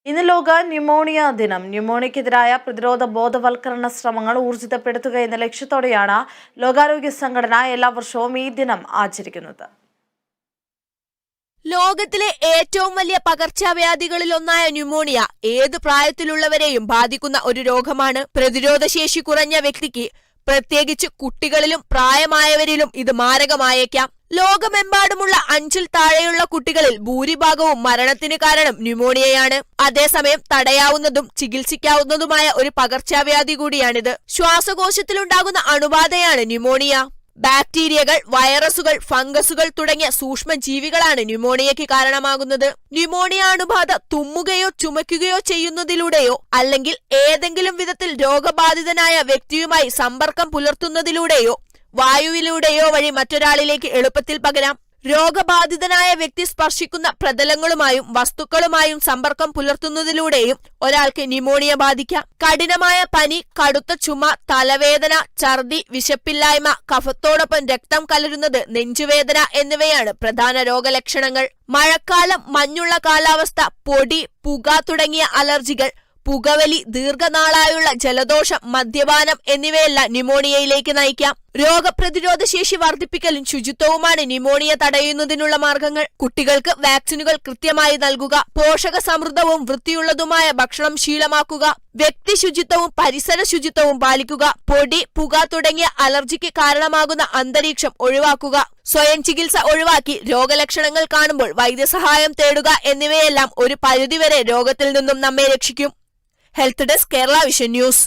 ഇന്ന് ലോക ന്യൂമോണിയ ദിനം. ന്യൂമോണിയക്കെതിരായ പ്രതിരോധ ബോധവൽക്കരണ ശ്രമങ്ങൾ ഊർജിതപ്പെടുത്തുക എന്ന ലക്ഷ്യത്തോടെയാണ് ലോകാരോഗ്യ സംഘടന എല്ലാ വർഷവും ഈ ദിനം ആചരിക്കുന്നത്. ലോകത്തിലെ ഏറ്റവും വലിയ പകർച്ചവ്യാധികളിൽ ഒന്നായ ന്യൂമോണിയ ഏത് പ്രായത്തിലുള്ളവരെയും ബാധിക്കുന്ന ഒരു രോഗമാണ്. പ്രതിരോധശേഷി കുറഞ്ഞ വ്യക്തിക്ക്, പ്രത്യേകിച്ച് കുട്ടികളിലും പ്രായമായവരിലും ഇത് മാരകമായേക്കാം. ലോകമെമ്പാടുമുള്ള 5-ൽ താഴെയുള്ള കുട്ടികളിൽ ഭൂരിഭാഗവും മരണത്തിന് കാരണം ന്യൂമോണിയയാണ്. അതേസമയം തടയാവുന്നതും ചികിത്സിക്കാവുന്നതുമായ ഒരു പകർച്ചവ്യാധി കൂടിയാണിത്. ശ്വാസകോശത്തിലുണ്ടാകുന്ന അണുബാധയാണ് ന്യൂമോണിയ. ബാക്ടീരിയകൾ, വൈറസുകൾ, ഫംഗസുകൾ തുടങ്ങിയ സൂക്ഷ്മജീവികളാണ് ന്യൂമോണിയയ്ക്ക് കാരണമാകുന്നത്. ന്യൂമോണിയ അണുബാധ തുമ്മുകയോ ചുമയ്ക്കുകയോ ചെയ്യുന്നതിലൂടെയോ അല്ലെങ്കിൽ ഏതെങ്കിലും വിധത്തിൽ രോഗബാധിതനായ വ്യക്തിയുമായി സമ്പർക്കം പുലർത്തുന്നതിലൂടെയോ വായുവിലൂടെയോ വഴി മറ്റൊരാളിലേക്ക് എളുപ്പത്തിൽ പകരാം. രോഗബാധിതനായ വ്യക്തി സ്പർശിക്കുന്ന പ്രതലങ്ങളുമായും വസ്തുക്കളുമായും സമ്പർക്കം പുലർത്തുന്നതിലൂടെയും ഒരാൾക്ക് ന്യൂമോണിയ ബാധിക്കാം. കഠിനമായ പനി, കടുത്ത ചുമ, തലവേദന, ഛർദി, വിശപ്പില്ലായ്മ, കഫത്തോടൊപ്പം രക്തം കലരുന്നത്, നെഞ്ചുവേദന എന്നിവയാണ് പ്രധാന രോഗലക്ഷണങ്ങൾ. മഴക്കാലം, മഞ്ഞുള്ള കാലാവസ്ഥ, പൊടി, പുക തുടങ്ങിയ അലർജികൾ, പുകവലി, ദീർഘനാളായുള്ള ജലദോഷം, മദ്യപാനം എന്നിവയെല്ലാം ന്യൂമോണിയയിലേക്ക് നയിക്കാം. രോഗപ്രതിരോധ ശേഷി വർദ്ധിപ്പിക്കലും ശുചിത്വവുമാണ് ന്യൂമോണിയ തടയുന്നതിനുള്ള മാർഗങ്ങൾ. കുട്ടികൾക്ക് വാക്സിനുകൾ കൃത്യമായി നൽകുക, പോഷക സമൃദ്ധവും വൃത്തിയുള്ളതുമായ ഭക്ഷണം ശീലമാക്കുക, വ്യക്തി ശുചിത്വവും പരിസര ശുചിത്വവും പാലിക്കുക, പൊടി, പുക തുടങ്ങിയ അലർജിക്ക് കാരണമാകുന്ന അന്തരീക്ഷം ഒഴിവാക്കുക, സ്വയം ചികിത്സ ഒഴിവാക്കി രോഗലക്ഷണങ്ങൾ കാണുമ്പോൾ വൈദ്യസഹായം തേടുക എന്നിവയെല്ലാം ഒരു പരിധിവരെ രോഗത്തിൽ നിന്നും നമ്മെ രക്ഷിക്കും. Health desk, Kerala vision news.